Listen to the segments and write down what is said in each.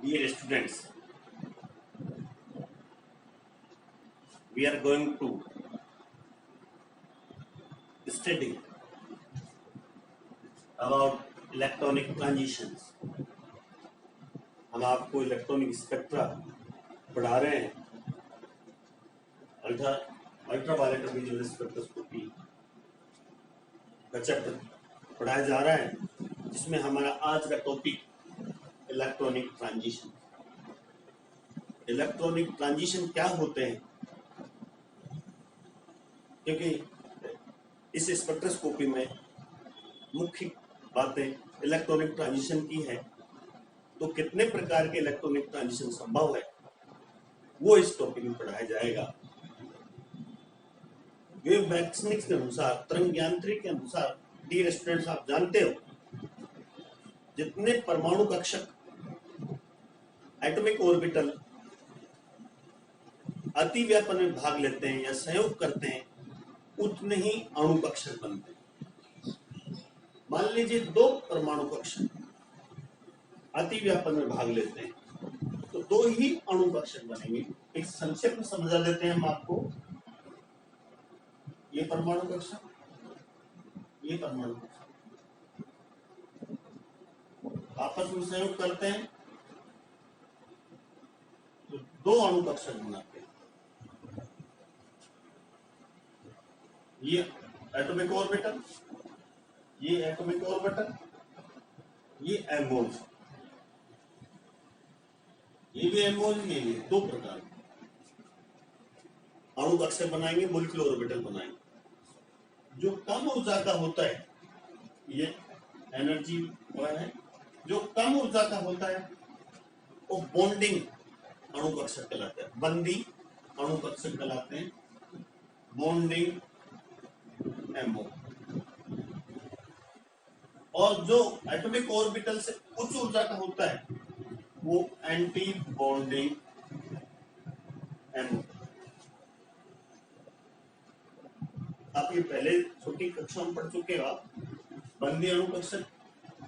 Dear students, we are going to study about electronic transitions. हम आपको electronic spectra पढ़ा रहे हैं, अल्ट्रा अल्ट्रावायलेट विजुअल स्पेक्ट्रोस्कोपी का चैप्टर पढ़ाया जा रहा है, जिसमें हमारा आज का topic electronic transition. Electronic transition क्या होते हैं? क्योंकि इस स्पेक्ट्रोस्कोपी में मुख्य बातें इलेक्ट्रॉनिक ट्रांजिशन की है, तो कितने प्रकार के इलेक्ट्रॉनिक ट्रांजिशन संभव है वो इस टॉपिक में पढ़ाया जाएगा। वेव मैकेनिक्स के अनुसार, तरंग यांत्रिकी के अनुसार, डियर स्टूडेंट्स, आप जानते हो जितने परमाणु कक्षक एटॉमिक ऑर्बिटल अतिव्यापन में भाग लेते हैं या सहयोग करते हैं, उतने ही अणु कक्षक बनते हैं। मान लीजिए दो परमाणु कक्षक अतिव्यापन में भाग लेते हैं तो दो ही अणु कक्षक बनेंगे। एक संक्षेप में समझा देते हैं हम आपको। ये परमाणु कक्षक, ये परमाणु कक्षक आपस में सहयोग करते हैं तो दो अणु कक्षक बनाते हैं। ये एटॉमिक ऑर्बिटल, ये एटॉमिक ऑर्बिटल, ये एमोज, ये भी एमोज, ये भी दो प्रकार अणु कक्षक बनाएंगे, मॉलिक्यूलर ऑर्बिटल बनाएंगे। जो कम ऊर्जा का होता है, ये एनर्जी है, जो कम ऊर्जा का होता है वो बॉन्डिंग अणु कक्षक कहलाता है, बंदी अणु कक्षक कहलाते हैं, बॉन्डिंग एमओ। और जो एटॉमिक ऑर्बिटल से उच्च ऊर्जा का होता है वो एंटी बॉन्डिंग एमओ। आप ये पहले छोटी कक्षा में पढ़ चुके हो। आप बंदी अणु कक्षक,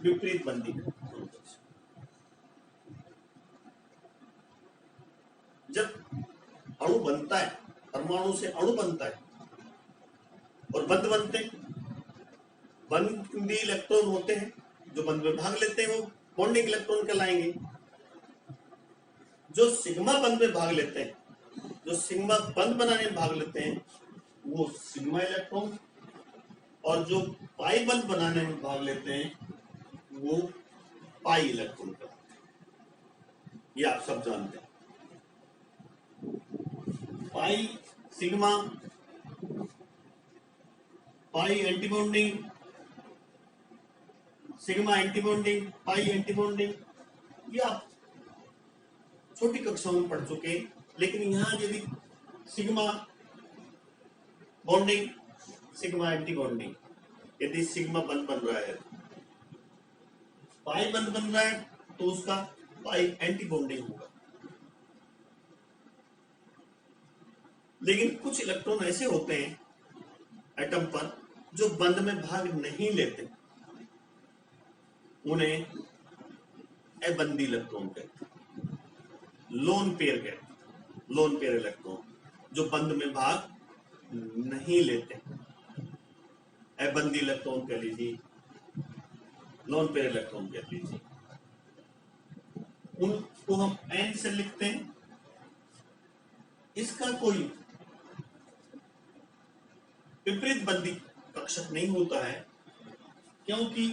विपरीत बंदी अणु कक्षक। जब अणु बनता है, परमाणु से अणु बनता है और बंध बनते हैं, बंदी इलेक्ट्रॉन होते हैं जो बंध में भाग लेते हैं वो बॉन्डिंग इलेक्ट्रॉन कहलाएंगे। जो सिग्मा बंध में भाग लेते हैं, जो सिग्मा बंध बनाने में भाग लेते हैं वो सिग्मा इलेक्ट्रॉन, और जो पाई बंध बनाने में भाग लेते हैं वो पाई इलेक्ट्रॉन कहलाते हैं। ये आप सब जानते हैं। पाई सिग्मा, पाई एंटीबॉन्डिंग, सिग्मा एंटीबॉन्डिंग, पाई एंटीबॉन्डिंग, ये आप छोटी कक्षाओं में पढ़ चुके हैं। लेकिन यहां यदि सिग्मा बॉन्डिंग, सिग्मा एंटीबॉन्डिंग, यदि सिग्मा बंध बन रहा है, पाई बंध बन रहा है तो उसका पाई एंटीबॉन्डिंग होगा। लेकिन कुछ इलेक्ट्रॉन ऐसे होते हैं एटम पर जो बंध में भाग नहीं लेते, उन्हें अबंधी इलेक्ट्रॉन कहते हैं, लोन पेयर कहते हैं। लोन पेयर इलेक्ट्रॉन जो बंध में भाग नहीं लेते, अबंधी इलेक्ट्रॉन कह लीजिए, लोन पेयर इलेक्ट्रॉन कह लीजिए। उनको हम एन से लिखते हैं। इसका कोई विपरीत बंदी कक्षक नहीं होता है, क्योंकि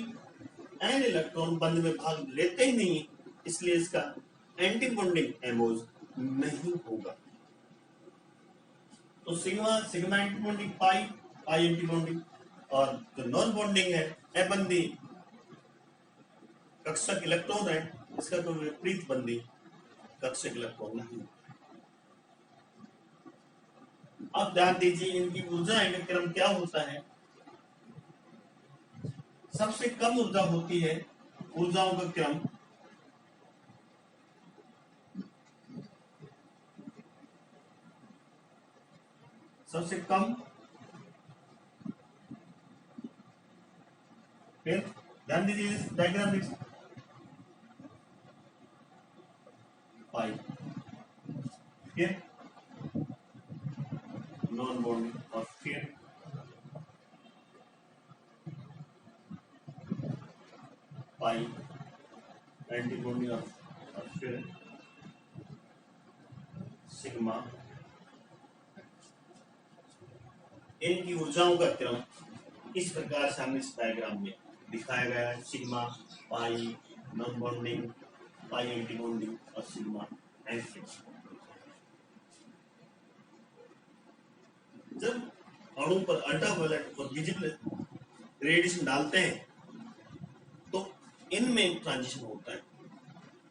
एन इलेक्ट्रॉन बंध में भाग लेते ही नहीं, इसलिए इसका एंटी बॉन्डिंग एमोज नहीं होगा। तो सिग्मा, सिग्मा एंटी बॉन्डिंग, पाई, पाई एंटी बॉन्डिंग, और जो नॉन बॉन्डिंग है अबंधी कक्षक इलेक्ट्रॉन है, इसका कोई विपरीत बंदी कक्षक इलेक्ट्रॉन नहीं। अब ध्यान दीजिए, इनकी ऊर्जा का क्रम क्या होता है। सबसे कम ऊर्जा होती है, ऊर्जाओं का क्रम सबसे कम, फिर ध्यान दीजिए डायग्राम पाई, फिर नॉन बॉन्डिंग और फिर पाई एंटी बॉन्डिंग और फिर सिग्मा। इनकी ऊर्जाओं का क्रम इस प्रकार से हमने इस डायग्राम में दिखाया गया है। सिग्मा, पाई, नॉन बॉन्डिंग, पाई एंटी बॉन्डिंग और सिग्मा एंटी। जब अणु पर अल्ट्रावायलेट और विजिबल रेडिएशन डालते हैं तो इनमें ट्रांजिशन होता है।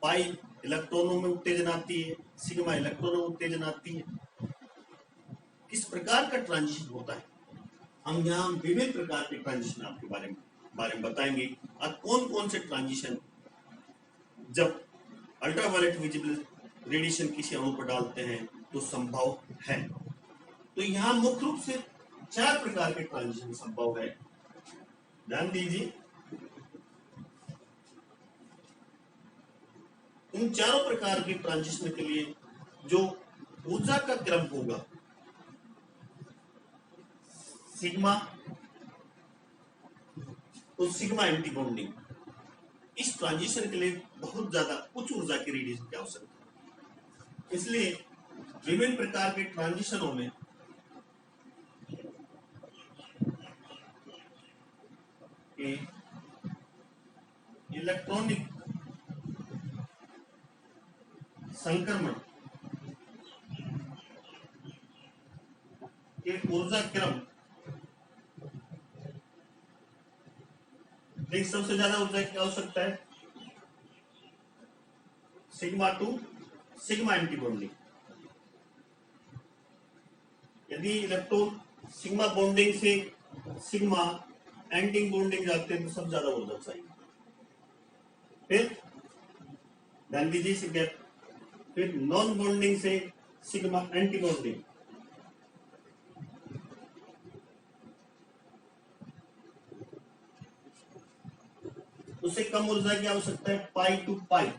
पाई इलेक्ट्रॉनों में उत्तेजन आती है, सिग्मा इलेक्ट्रॉनों में उत्तेजन आती है। किस प्रकार का ट्रांजिशन होता है, हम यहाँ विभिन्न प्रकार के ट्रांजिशन आपके बारे में बताएंगे। और कौन कौन से ट्रांजिशन जब अल्ट्रावायलेट विजिबल रेडिएशन किसी अणु पर डालते हैं तो संभव है। तो यहाँ मुख्य रूप से 4 प्रकार के ट्रांजिशन संभव है। ध्यान दीजिए, इन चारों प्रकार के ट्रांजिशन के लिए जो ऊर्जा का क्रम होगा, सिग्मा और सिग्मा एंटी बॉन्डिंग, इस ट्रांजिशन के लिए बहुत ज्यादा उच्च ऊर्जा की रेडिएशन की आवश्यकता है। इसलिए विभिन्न प्रकार के ट्रांजिशनों में इलेक्ट्रॉनिक संक्रमण के ऊर्जा क्रम सबसे ज्यादा ऊर्जा की आवश्यकता है sigma to sigma anti bonding. यदि इलेक्ट्रॉन सिग्मा बॉन्डिंग से सिग्मा एंटी बॉन्डिंग जाते हैं तो सबसे ज्यादा ऊर्जा चाहिए। फिर ध्यान दीजिए, फिर नॉन बॉन्डिंग से सिग्मा एंटी बॉन्डिंग, उससे कम ऊर्जा की आवश्यकता है पाई टू पाई।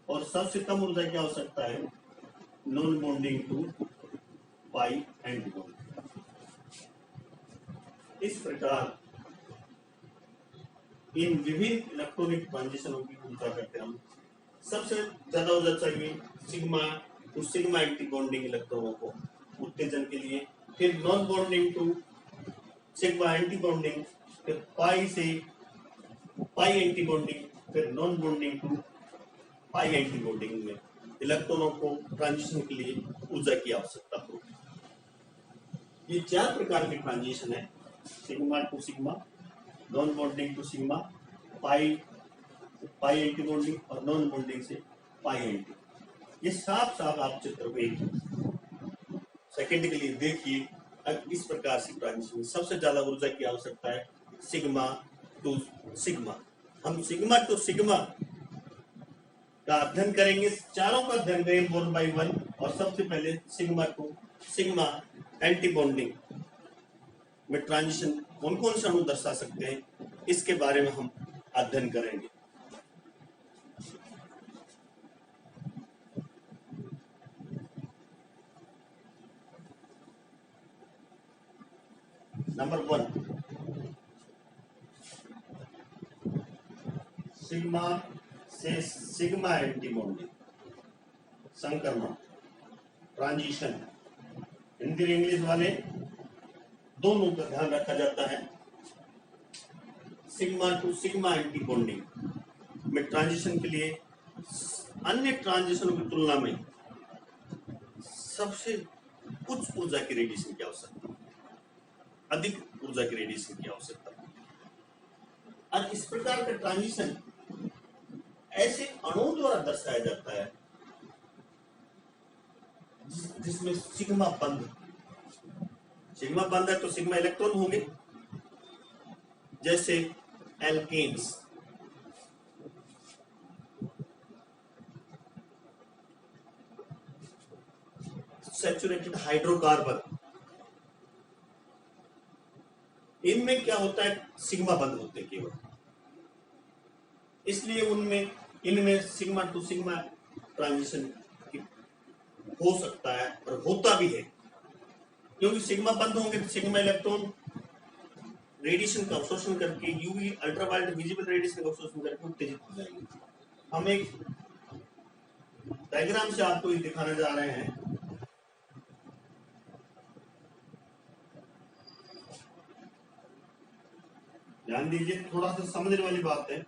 और सबसे कम ऊर्जा की आवश्यकता है non bonding to pi anti bonding. इस प्रकार इन विभिन्न इलेक्ट्रॉनिक ट्रांजिशनों की ऊर्जा का क्रम सबसे ज्यादा ऊर्जा चाहिए sigma to sigma anti bonding इलेक्ट्रॉनों को उत्तेजन के लिए, फिर non bonding to sigma anti bonding, फिर पाई से पाई एंटी बॉन्डिंग, फिर non bonding to pi anti bonding में इलेक्ट्रॉनों को ट्रांजिशन के लिए ऊर्जा की आवश्यकता होगी। ये 4 प्रकार के ट्रांजिशन है, sigma to sigma, non bonding to sigma, pi pi anti bonding और नॉन बॉन्डिंग से पाई एंटी। ये साफ साफ आप चित्र को एक सेकंड के लिए देखिए। इस प्रकार से ट्रांजिशन सबसे ज्यादा ऊर्जा की आवश्यकता है सिग्मा टू सिग्मा। हम सिग्मा टू सिग्मा का अध्ययन करेंगे, चारों का अध्ययन करेंगे 1 by 1। और सबसे पहले sigma to sigma anti bonding में ट्रांजिशन कौन कौन से अणु दर्शा सकते हैं, इसके बारे में हम अध्ययन करेंगे। नंबर 1, सिग्मा से सिग्मा एंटी बॉन्डिंग संक्रमण ट्रांजिशन। हिंदी और इंग्लिश वाले दोनों का ध्यान रखा जाता है। Sigma to sigma anti bonding में ट्रांजिशन के लिए अन्य ट्रांजिशनों की तुलना में सबसे उच्च ऊर्जा की रेडिएशन की आवश्यकता, अधिक ऊर्जा की रेडिएशन की आवश्यकता। और इस प्रकार का ट्रांजिशन ऐसे अणुओं द्वारा दर्शाया जाता है जिसमें सिग्मा बंद है तो सिग्मा इलेक्ट्रॉन होंगे, जैसे एल्केन्स, सैचुरेटेड हाइड्रोकार्बन, इनमें क्या होता है सिग्मा बंद होते केवल, इसलिए इनमें सिग्मा टू सिग्मा ट्रांजिशन हो सकता है और होता भी है, क्योंकि सिग्मा बंद होंगे तो सिग्मा इलेक्ट्रॉन रेडिएशन का अवशोषण करके यूवी अल्ट्रावायलेट विजिबल रेडिएशन का अवशोषण करके उत्तेजित हो जाएंगे। हम एक डायग्राम से आपको ये दिखाने जा रहे हैं। ध्यान दीजिए, थोड़ा सा समझने वाली बात है।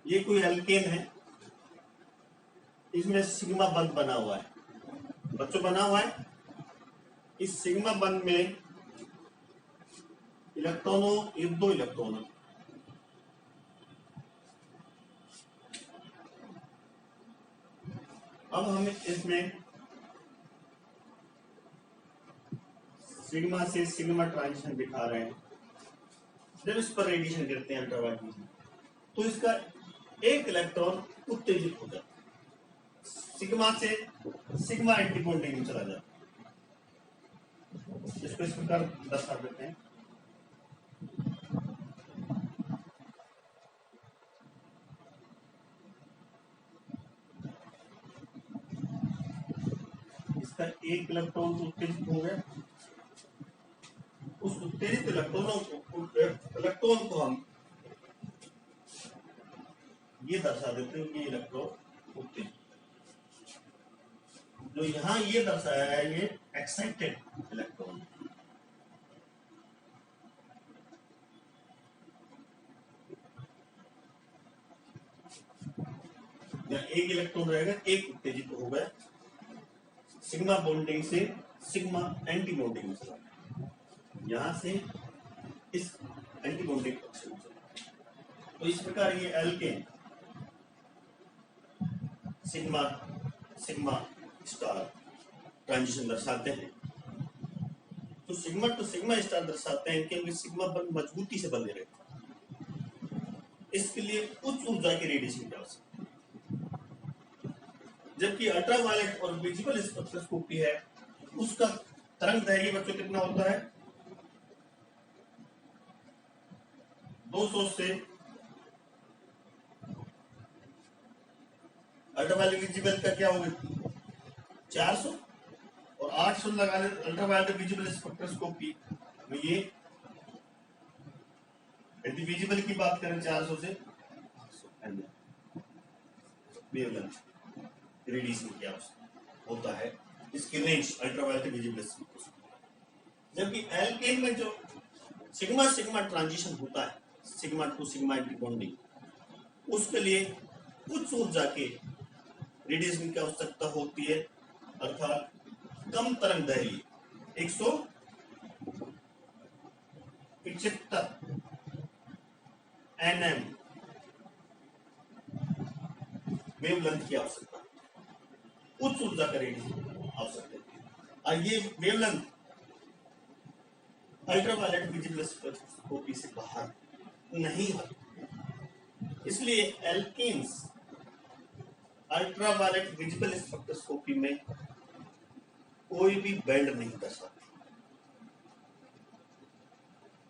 ये कोई एल्केन है, इसमें सिग्मा बंध बना हुआ है, बच्चों बना हुआ है। इस सिग्मा बंध में इलेक्ट्रॉनों, ये 2 इलेक्ट्रॉन है। अब हम इसमें सिग्मा से सिग्मा ट्रांजिशन दिखा रहे हैं। जब इस पर रेडिएशन गिरते हैं अल्ट्रावायलेट, तो इसका एक इलेक्ट्रॉन उत्तेजित हो जाता है, सिग्मा से सिग्मा एंटी बॉन्डिंग में चला जाता है। इसको इस प्रकार दर्शा देते हैं। इसका एक इलेक्ट्रॉन उत्तेजित हो गया, उस उत्तेजित इलेक्ट्रॉन को हम ये दर्शा देते हैं कि इलेक्ट्रॉन उत्तेजित। जो यहां ये दर्शाया है, ये एक्साइटेड इलेक्ट्रॉन। या एक इलेक्ट्रॉन रहेगा, एक उत्तेजित हो गया, सिग्मा बॉन्डिंग से सिग्मा एंटी बॉन्डिंग में चला, यहां से इस एंटी बॉन्डिंग पक्ष में चला। तो इस प्रकार ये alkane sigma sigma star transition दर्शाते हैं। तो सिग्मा टू सिग्मा स्टार दर्शाते हैं क्योंकि सिग्मा बंध मजबूती से बंधे रहते हैं। इसके लिए उच्च ऊर्जा की रेडिएशन की आवश्यकता है, जबकि अल्ट्रावायलेट और विजिबल स्पेक्ट्रोस्कोपी है, उसका तरंग दैर्घ्य बच्चों कितना होता है? 200 से अल्ट्रावायलेट विजिबल का क्या होगा 400, और 800 लगाने अल्ट्रावायलेट विजिबल स्पेक्ट्रोस्कोपी में ये यदि विजिबल की बात करें 400 से वेवलेंथ रेडिएशन की आवश्यकता होता है, इसकी रेंज अल्ट्रावायलेट विजिबल स्पेक्ट्रोस्कोपी। जबकि एल्केन में जो सिग्मा सिग्मा ट्रांजिशन होता है, sigma to sigma anti bonding, उसके लिए उच्च ऊर्जा के रेडिएशन की आवश्यकता होती है, अर्थात कम तरंग दैर्घ्य 175 nm वेवलेंथ की आवश्यकता, उच्च ऊर्जा का रेडिएशन आवश्यकता है। और ये वेवलेंथ अल्ट्रावायलेट विजिबल स्पेक्ट्रोस्कोपी से बाहर नहीं है। इसलिए एल्केन्स अल्ट्रावायलेट विजिबल स्पेक्ट्रोस्कोपी में कोई भी बैंड नहीं दर्शाते,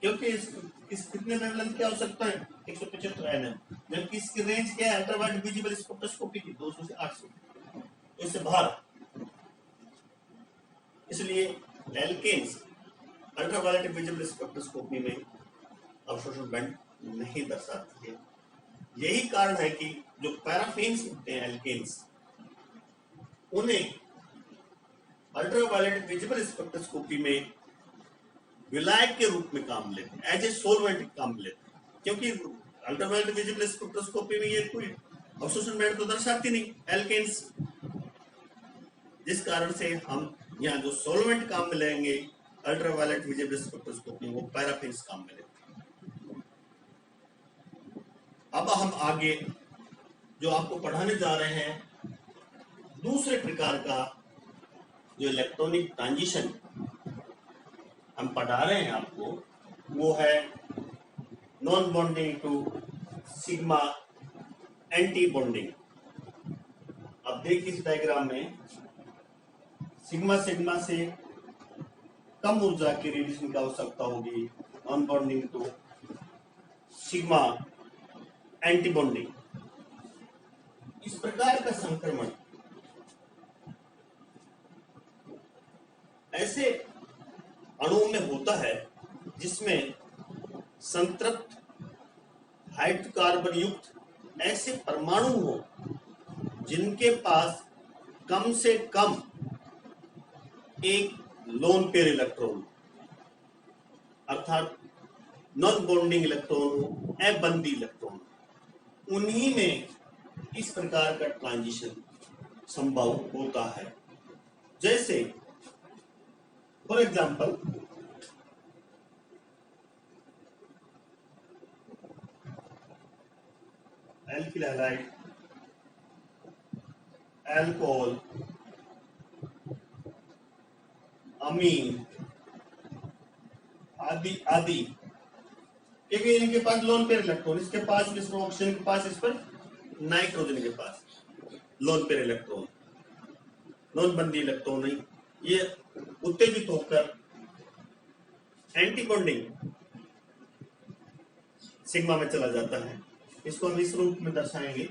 क्योंकि इस कितने वेवलेंथ की आवश्यकता है 175 nm, जबकि इसकी रेंज क्या है अल्ट्रावायलेट विजिबल स्पेक्ट्रोस्कोपी की 200 से 800, तो इससे बाहर। इसलिए एल्केन्स अल्ट्रावायलेट विजिबल स्पेक्ट्रोस्कोपी में अवशोषण बैंड नहीं दर्शाती है। यही कारण है कि जो पैराफिन्स होते हैं एल्केन्स, उन्हें अल्ट्रावायलेट विजिबल स्पेक्ट्रोस्कोपी में विलायक के रूप में काम लेते हैं, एज ए सोलवेंट काम लेते हैं, क्योंकि अल्ट्रावायलेट विजिबल स्पेक्ट्रोस्कोपी में ये कोई अवशोषण बैंड तो दर्शाती नहीं एल्केन्स, जिस कारण से हम यहाँ जो सोलवेंट काम में लेंगे अल्ट्रावायलेट विजिबल स्पेक्ट्रोस्कोपी, वो पैराफिन्स काम में लेते हैं। अब हम आगे जो आपको पढ़ाने जा रहे हैं, दूसरे प्रकार का जो इलेक्ट्रॉनिक ट्रांजिशन हम पढ़ा रहे हैं आपको, वो है non bonding to sigma anti bonding. अब देखिए इस डायग्राम में सिग्मा सिग्मा से कम ऊर्जा की रेडिएशन की आवश्यकता होगी, non bonding to sigma antibonding. इस प्रकार का संक्रमण ऐसे अणुओं में होता है जिसमें संतृप्त हाइड्रोकार्बन युक्त ऐसे परमाणु हो जिनके पास कम से कम एक लोन पेयर इलेक्ट्रॉन अर्थात नॉन बॉन्डिंग इलेक्ट्रॉन हो, अबंधी इलेक्ट्रॉन, उन्हीं में इस प्रकार का ट्रांजिशन संभव होता है। जैसे for example alkyl halide, alcohol, amine आदि आदि, क्योंकि इनके पास लोन पेयर इलेक्ट्रॉन, इसके पास इस पर ऑक्सीजन के पास, इस पर नाइट्रोजन के पास लोन पेयर इलेक्ट्रॉन, नॉन बंदी इलेक्ट्रॉन नहीं, ये उत्तेजित होकर एंटी बॉन्डिंग सिग्मा में चला जाता है। इसको हम इस रूप में दर्शाएंगे,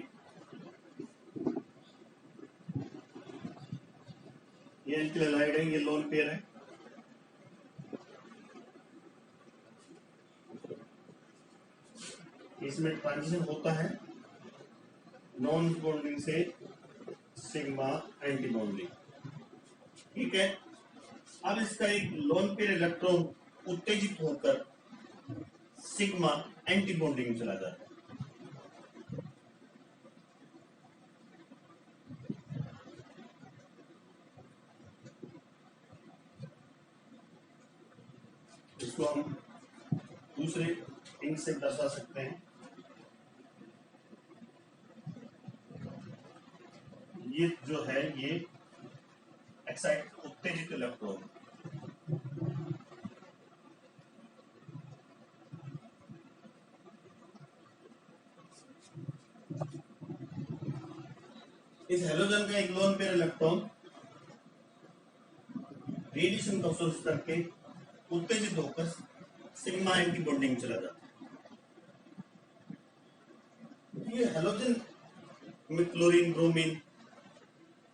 ये एल्किल हैलाइड है, ये लोन पेयर है, इसमें ट्रांजिशन होता है नॉन बॉन्डिंग से सिग्मा एंटी बॉन्डिंग। ठीक है, अब इसका एक लोन पेयर इलेक्ट्रॉन उत्तेजित होकर सिग्मा एंटी बॉन्डिंग में चला जाता है। इसको हम दूसरे इंक से दर्शा सकते हैं। ये जो है ये एक्साइट उत्तेजित इलेक्ट्रॉन, इस हेलोजन का एक लोन पेयर इलेक्ट्रॉन रेडिएशन का सोर्स करके उत्तेजित होकर सिग्मा एंटी बॉन्डिंग चला जाता है। ये हेलोजन में क्लोरीन, ब्रोमीन,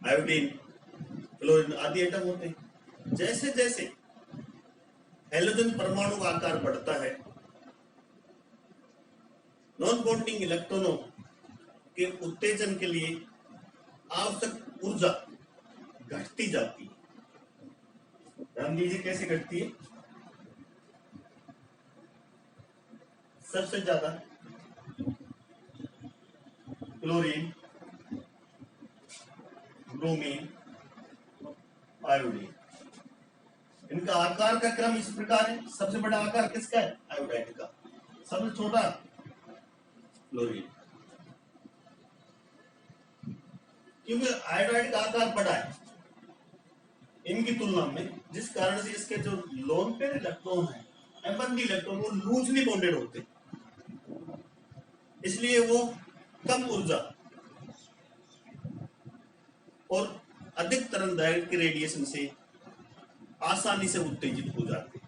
आयोडीन, क्लोरीन आदि एटम होते हैं। जैसे जैसे हेलोजन परमाणु का आकार बढ़ता है, नॉन बॉन्डिंग इलेक्ट्रॉनों के उत्तेजन के लिए आवश्यक ऊर्जा घटती जाती है। ध्यान दीजिए कैसे घटती है। सबसे ज्यादा क्लोरीन, ब्रोमीन, आयोडीन, इनका आकार का क्रम इस प्रकार है। सबसे बड़ा आकार किसका है? आयोडाइड का। सबसे छोटा क्लोरीन, क्योंकि आयोडाइड का आकार बड़ा है इनकी तुलना में, जिस कारण से इसके जो लोन पेयर इलेक्ट्रॉन है, अबंधी इलेक्ट्रॉन, वो लूजली बॉन्डेड होते हैं, इसलिए वो कम ऊर्जा और अधिक तरंगदैर्घ्य के रेडिएशन से आसानी से उत्तेजित हो जाते हैं।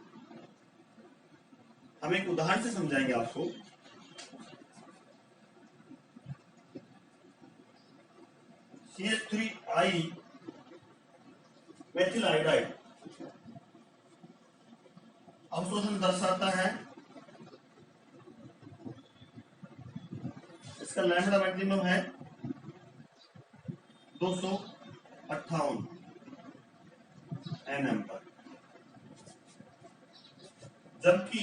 हम एक उदाहरण से समझाएंगे आपको। CH3I मेथिल आयोडाइड अवशोषण दर्शाता है, इसका लैम्बडा मैक्सिमम है 258 nm पर, जबकि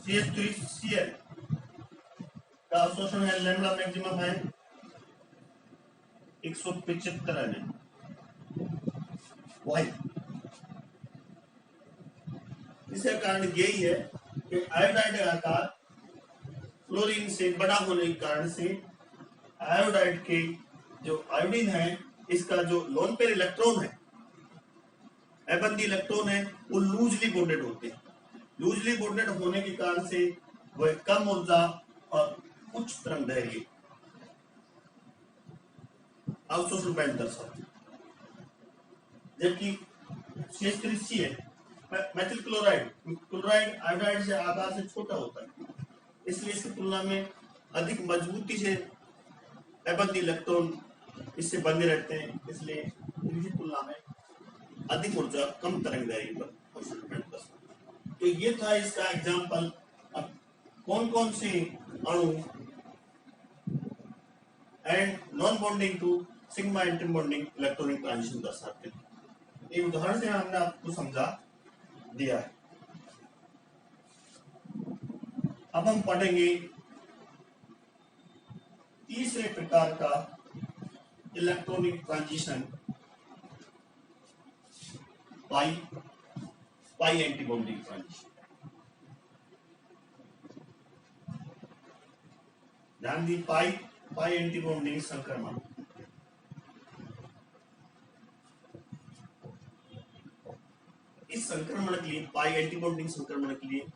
CH3Cl का अवशोषण है, लैम्बडा मैक्सिमम है 175 nm। वाई इसका कारण यही है कि आयोडाइड का आकार क्लोरीन से बड़ा होने के कारण से आयोडाइड के जो आयोडीन है, इसका जो लोन पेयर इलेक्ट्रॉन है, अबंधी इलेक्ट्रॉन है, वो लूजली बॉन्डेड होते हैं। लूजली बॉन्डेड होने के कारण से वह कम ऊर्जा और उच्च तरंगदैर्घ्य अवशोषण बैंड दर्शाते हैं। जबकि CH3Cl मेथिल क्लोराइड आयोडाइड से आकार से छोटा होता है, इसलिए इसकी तुलना में अधिक मजबूती से पैबंद इलेक्ट्रॉन इससे बंधे रहते हैं, इसलिए इनकी तुलना में अधिक ऊर्जा कम तरंग दैर्घ्य पर अवशोषण कर सकते हैं। तो ये था इसका एग्जाम्पल। अब कौन कौन से अणु and non bonding to sigma anti bonding electronic transition दर्शाते हैं, एक उदाहरण से हमने आपको समझा दिया है। अब हम पढ़ेंगे तीसरे प्रकार का इलेक्ट्रॉनिक ट्रांजिशन, पाई एंटी बॉन्डिंग ट्रांजिशन। ध्यान दी, पाई एंटी बॉन्डिंग संक्रमण। इस संक्रमण के लिए, पाई एंटी बॉन्डिंग संक्रमण के लिए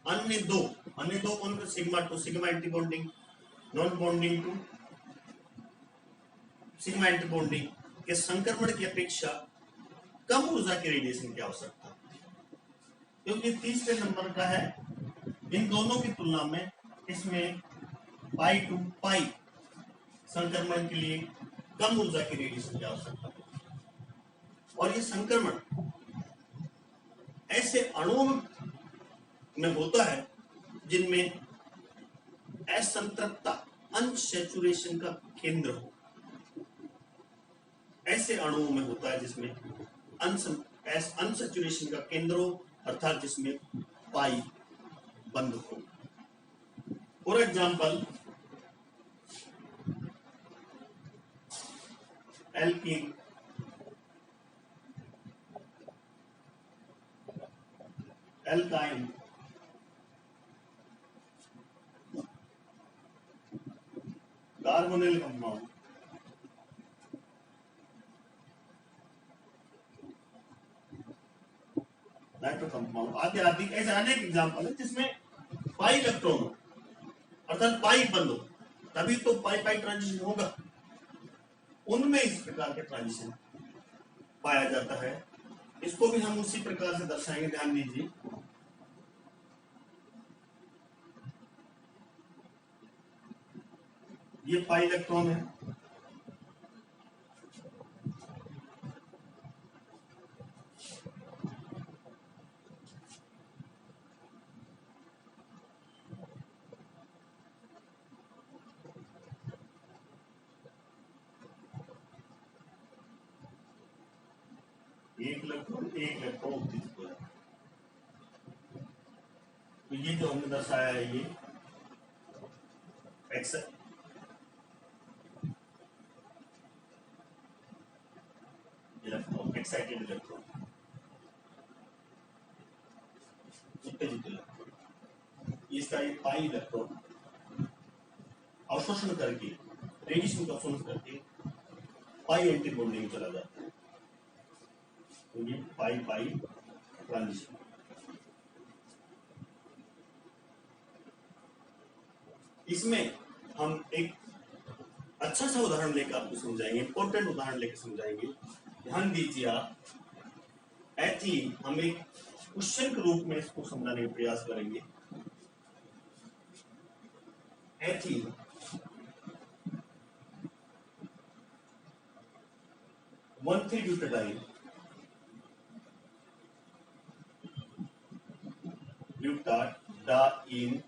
अन्य दो कौन से, sigma to sigma anti bonding, non bonding to sigma anti bonding के संक्रमण की अपेक्षा कम ऊर्जा के रेडिएशन की आवश्यकता है, क्योंकि तीसरे नंबर का है। इन दोनों की तुलना में इसमें पाई टू पाई संक्रमण के लिए कम ऊर्जा की रेडिएशन की आवश्यकता है। और ये संक्रमण ऐसे अणुओं में होता है जिनमें असंतृप्तता, अनसैचुरेशन का केंद्र हो। ऐसे अणुओं में होता है जिसमें अनसैचुरेशन का केंद्र हो, अर्थात जिसमें पाई बंद हो। For example, alkene, alkyne, carbonyl compound, nitro compound आदि आदि, ऐसे अनेक एग्जाम्पल है जिसमें पाई इलेक्ट्रॉन हो, अर्थात पाई बंद हो, तभी तो पाई पाई ट्रांजिशन होगा। उनमें इस प्रकार के ट्रांजिशन पाया जाता है। इसको भी हम उसी प्रकार से दर्शाएंगे, ध्यान दीजिए। ये पाई इलेक्ट्रॉन है, एक इलेक्ट्रॉन उत्तेजित हो जाता है। तो ये जो हमने दर्शाया है, ये इलेक्ट्रॉन, एक्साइटेड इलेक्ट्रॉन, उत्तेजित इलेक्ट्रॉन, इसका ये पाई इलेक्ट्रॉन अवशोषण करके, रेडिएशन का अवशोषण करके पाई एंटी बॉन्डिंग चला जाता है। तो ये पाई पाई ट्रांजिशन। इसमें हम एक अच्छा सा उदाहरण लेकर आपको समझाएंगे, इंपॉर्टेंट उदाहरण लेकर समझाएंगे। ध्यान दीजिए आप, एथलीन, हम एक क्वेश्चन के रूप में इसको समझाने का प्रयास करेंगे। एथलीन, वन-3 ब्यूटाडाइन, ब्यूटाडाइन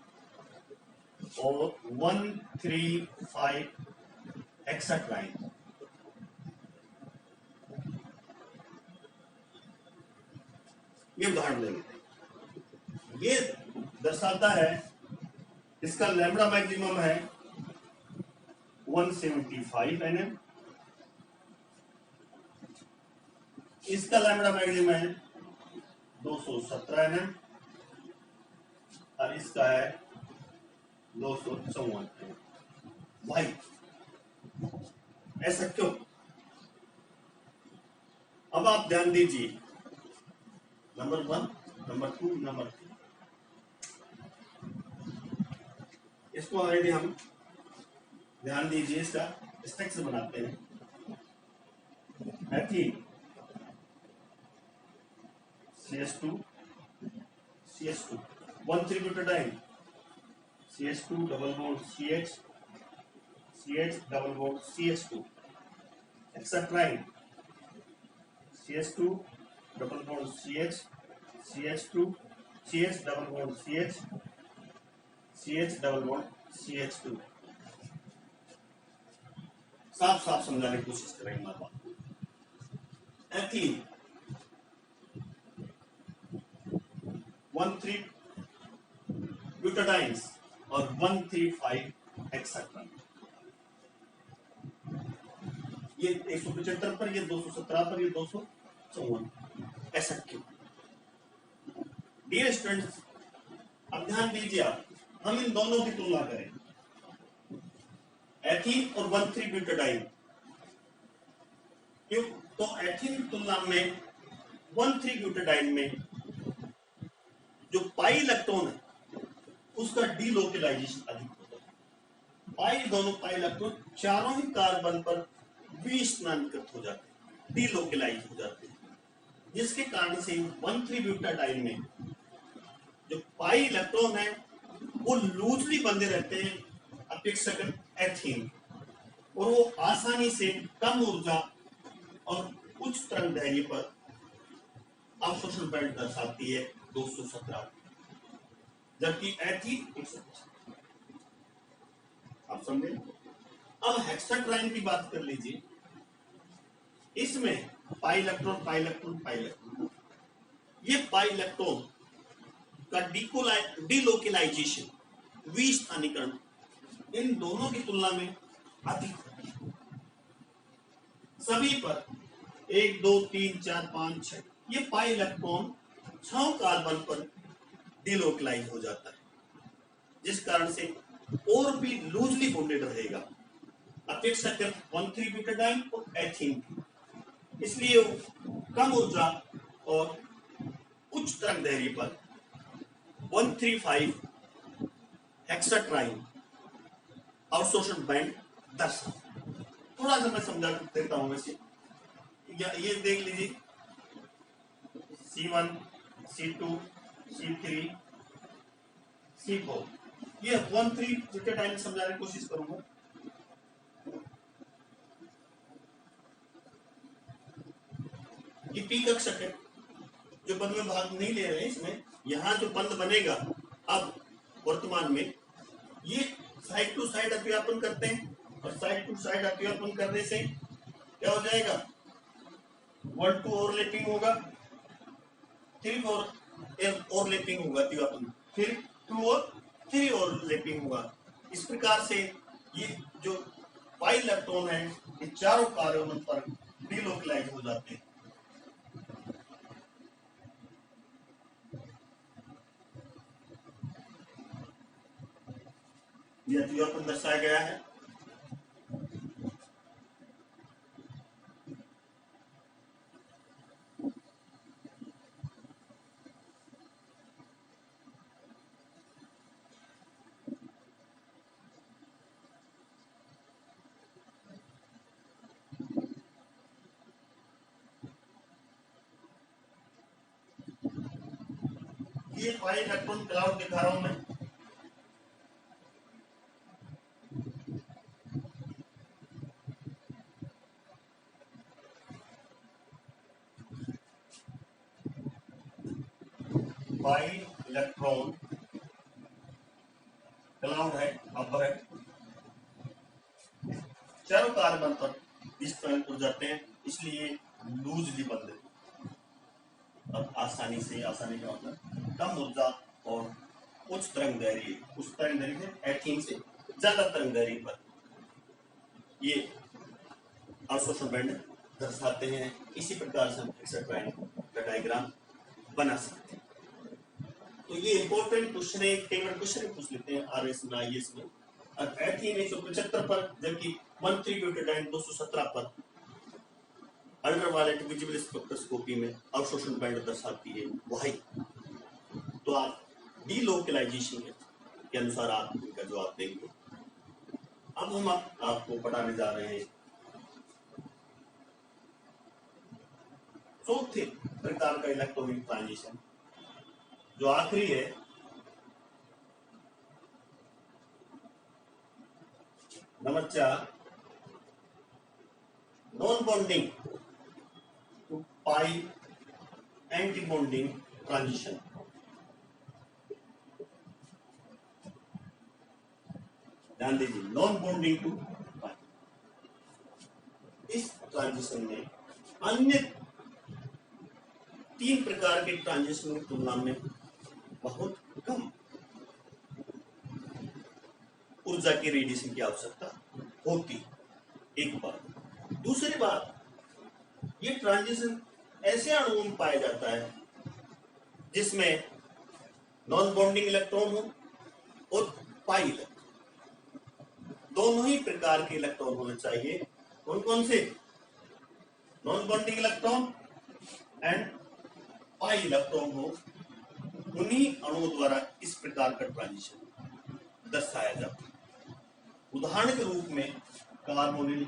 और 1,3,5 हेक्साट्राइन। ये उदाहरण लेंगे। ये दर्शाता है, इसका लैम्बडा मैक्सिमम है 175 nm, इसका लैम्बडा मैक्सिमम है 217 nm और इसका है 254 nm। भाई ऐसा क्यों? अब आप ध्यान दीजिए, नंबर 1, नंबर 2, नंबर 3, इसको ऑलरेडी हम ध्यान दीजिए, इसका स्ट्रक्चर बनाते हैं। Ethylene, CS2, 1,3 butadiene, CH2 double bond CH, CH double bond CH2, एक्सेट्राइन CH2 double bond CH, CH2, CH double bond CH, CH double bond CH2। साफ साफ समझाने की कोशिश करेंगे हमारे बात। एथीन 13 ब्यूटाडाइन्स और 135 हेक्साट्राइन। ये 175 पर, ये 217 पर, ये 254। ऐसा क्यों? डियर स्टूडेंट्स, अब ध्यान दीजिए आप, हम इन दोनों की तुलना करें, एथीन और 13 ब्यूटाडाइन। क्यों? तो एथीन की तुलना में 13 ब्यूटाडाइन में जो पाई इलेक्ट्रॉन है उसका डीलोकेलाइजेशन अधिक होता है। पाई दोनों पाई इलेक्ट्रॉन चारों ही कार्बन पर विस्थानांतरित हो जाते हैं, डीलोकेलाइज हो जाते हैं, जिसके कारण से 13 ब्यूटाडाइन में जो पाई इलेक्ट्रॉन है वो लूजली बंधे रहते हैं अपेक्षाकृत एथीन, और वो आसानी से कम ऊर्जा और उच्च तरंगदैर्घ्य पर अवशोषण बैंड दर्शाती है 217, जबकि एथीन 125। आप समझे? अब हेक्साट्राइन की बात कर लीजिए। इसमें pi electron pi electron pi electron, ये पाई इलेक्ट्रॉन का डीलोकेलाइजेशन विस्थानीकरण इन दोनों की तुलना में अधिक है। सभी पर 1 2 3 4 5 6 ये पाई इलेक्ट्रॉन 6 कार्बन पर डीलोकेलाइज हो जाता है, जिस कारण से और भी लूजली बॉन्डेड रहेगा अपेक्षाकृत 13 ब्यूटाडाइन और एथीन की। इसलिए कम ऊर्जा और उच्च तरंगदैर्घ्य पर 135 हेक्साट्राइन अवशोषण बैंड दर्शा। थोड़ा सा मैं समझा देता हूं वैसे। ये देख लीजिए, C1, C2, C3, C4, ये 13 ब्यूटाडाइन समझाने की कोशिश करूंगा। ये पी कक्षक है जो बंद में भाग नहीं ले रहे हैं। इसमें यहां जो बंद बनेगा अब वर्तमान में, ये साइड टू साइड अतिव्यापन करते हैं, और साइड टू साइड अतिव्यापन करने से क्या हो जाएगा, 1 2 ओवरलैपिंग होगा, 3 4 ओवरलैपिंग होगा अतिव्यापन, फिर 2 और 3 ओवरलैपिंग होगा। इस प्रकार से ये जो पाई इलेक्ट्रॉन है ये चारों कार्बन पर डीलोकेलाइज हो जाते हैं। ये अतिव्यापन दर्शाया गया है। ये पाई इलेक्ट्रॉन क्लाउड दिखा रहा हूं मैं। पाई इलेक्ट्रॉन क्लाउड है, अपर है, चारों कार्बन पर इस तरह उड़ जाते हैं, इसलिए लूजली बंद है। अब आसानी का मतलब कम ऊर्जा और उच्च तरंगदैर्घ्य, उच्च तरंगदैर्घ्य एथीन से ज्यादा तरंगदैर्घ्य पर ये अवशोषण बैंड दर्शाते हैं। इसी प्रकार से हम हेक्साट्राइन का डायग्राम बना सकते हैं। तो ये इंपॉर्टेंट क्वेश्चन है, कई बार क्वेश्चन पूछ लेते हैं आरएस में, आईएएस में। और एथीन 175 पर, जबकि 13 ब्यूटाडाइन 217 पर अल्ट्रावायलेट विजिबल स्पेक्ट्रोस्कोपी में अवशोषण बैंड दर्शाती है वाई। तो आप डीलोकेलाइजेशन के अनुसार आप इनका जवाब देंगे। अब हम आपको पढ़ाने जा रहे हैं चौथे प्रकार का इलेक्ट्रॉनिक ट्रांजिशन, जो आखिरी है, number 4 non bonding to pi anti bonding transition. ध्यान दीजिए, नॉन बॉन्डिंग टू पाई। इस ट्रांजिशन में अन्य 3 प्रकार के ट्रांजिशन की तुलना में बहुत कम ऊर्जा की रेडिएशन की आवश्यकता होती, एक बात। दूसरी बात, ये ट्रांजिशन ऐसे अणुओं में पाया जाता है जिसमें नॉन बॉन्डिंग इलेक्ट्रॉन हो और पाई इलेक्ट्रॉन, दोनों ही प्रकार के इलेक्ट्रॉन होने चाहिए। कौन कौन से? Non bonding electron and pi electron हो। उन्हीं अणुओं द्वारा इस प्रकार का ट्रांजिशन दर्शाया जाता है। उदाहरण के रूप में कार्बोनिल,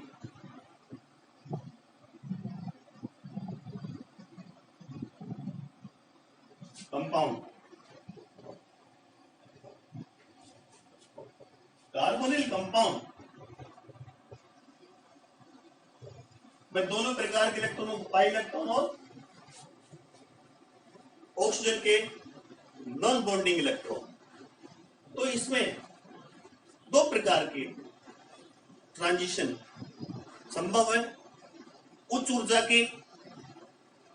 कंपाउंड, कार्बोनिल कंपाउंड में दोनों प्रकार के इलेक्ट्रॉनों, पाई इलेक्ट्रॉन और ऑक्सीजन के नॉन बॉन्डिंग इलेक्ट्रॉन। तो इसमें 2 प्रकार के ट्रांजिशन संभव है, उच्च ऊर्जा के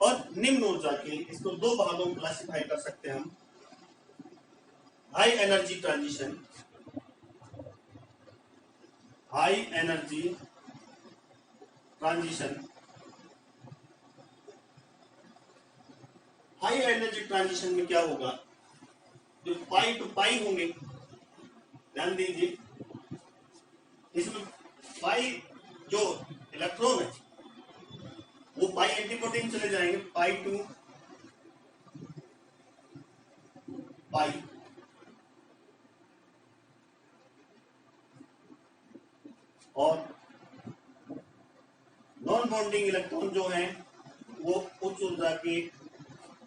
और निम्न ऊर्जा के। इसको 2 भागों में क्लासिफाई कर सकते हैं हम। High energy transition, high energy transition. High energy transition में क्या होगा? जो पाई टू पाई होंगे, ध्यान दीजिए, इसमें पाई जो इलेक्ट्रॉन है वो पाई एंटीबॉडी में चले जाएंगे, पाई टू पाई। और नॉन बॉन्डिंग इलेक्ट्रॉन जो हैं वो उच्च ऊर्जा के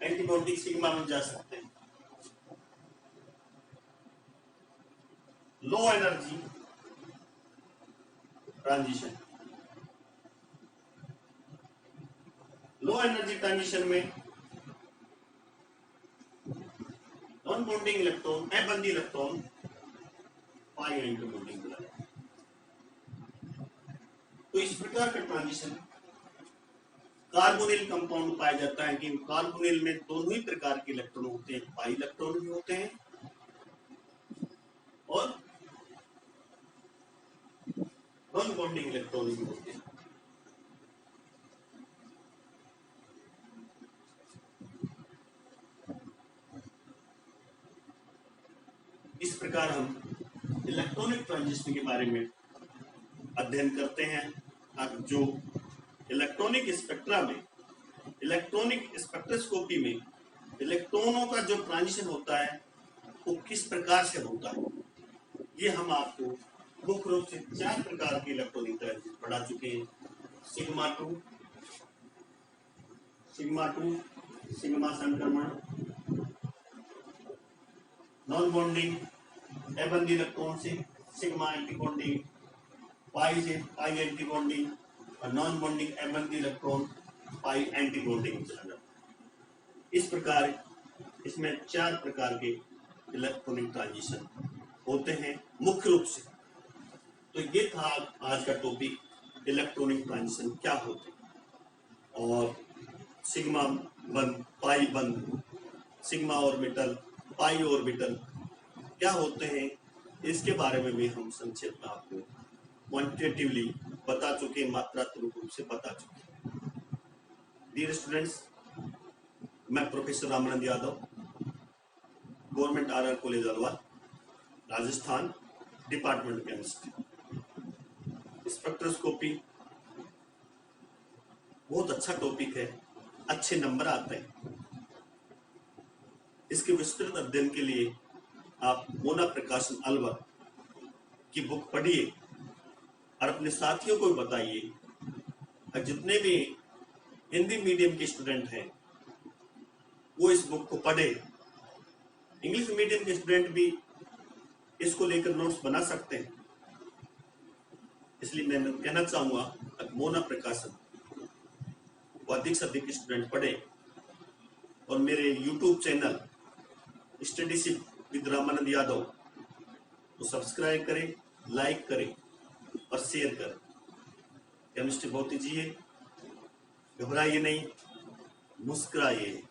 एंटीबॉडी सिग्मा में जा सकते हैं। Low energy transition, low energy transition में नॉन बॉन्डिंग इलेक्ट्रॉन, अबंधी इलेक्ट्रॉन पाई एंटीबॉन्डिंग बुलाया। तो इस प्रकार का ट्रांजिशन कार्बोनिल कंपाउंड पाया जाता है कि कार्बोनिल में दोनों ही प्रकार के इलेक्ट्रॉन होते हैं, पाई इलेक्ट्रॉन भी होते हैं और नॉन बॉन्डिंग इलेक्ट्रॉन भी होते हैं। इस प्रकार हम इलेक्ट्रॉनिक ट्रांजिशन के बारे में अध्ययन करते हैं। अब जो इलेक्ट्रॉनिक स्पेक्ट्रा में, इलेक्ट्रॉनिक स्पेक्ट्रोस्कोपी में इलेक्ट्रॉनों का जो ट्रांजिशन होता है वो किस प्रकार से होता है, ये हम आपको मुख्य रूप से 4 प्रकार के इलेक्ट्रॉनिक ट्रांजिशन पढ़ा चुके हैं। सिग्मा टू, सिग्मा संक्रमण, नॉन बॉन्डिंग अबंधी इलेक्ट्रॉन से सिग्मा एंटी बॉन्डिंग, पाई से पाई एंटी बॉन्डिंग और नॉन बॉन्डिंग अबंधी इलेक्ट्रॉन पाई एंटी बॉन्डिंग चला जाता है। इस प्रकार इसमें 4 प्रकार के इलेक्ट्रॉनिक ट्रांजिशन होते हैं मुख्य रूप से। तो ये था आज का टॉपिक, इलेक्ट्रॉनिक ट्रांजिशन क्या होते हैं और सिग्मा बंद, पाई बंद, सिग्मा ऑर्बिटल, पाई ऑर्बिटल क्या होते हैं, इसके बारे में भी हम संक्षेप में आपको क्वांटिटेटिवली बता चुके, मात्रात्मक रूप से बता चुके। डियर स्टूडेंट्स, मैं professor Ramanand Yadav, government R college Alwar, Rajasthan, department chemistry. Spectroscopy बहुत अच्छा टॉपिक है, अच्छे नंबर आते हैं। इसके विस्तृत अध्ययन के लिए आप मोना प्रकाशन अलवर की बुक पढ़िए और अपने साथियों को बताइए। और जितने भी हिंदी मीडियम के स्टूडेंट हैं वो इस बुक को पढ़े। इंग्लिश मीडियम के स्टूडेंट भी इसको लेकर नोट्स बना सकते हैं। इसलिए मैं कहना चाहूंगा मोना प्रकाशन को अधिक से अधिक स्टूडेंट पढ़े और मेरे YouTube channel studyship with Ramanand Yadav को सब्सक्राइब करें, लाइक करें और शेयर करें। केमिस्ट्री बहुत ईजी है, घबराइए नहीं, मुस्कुराइए।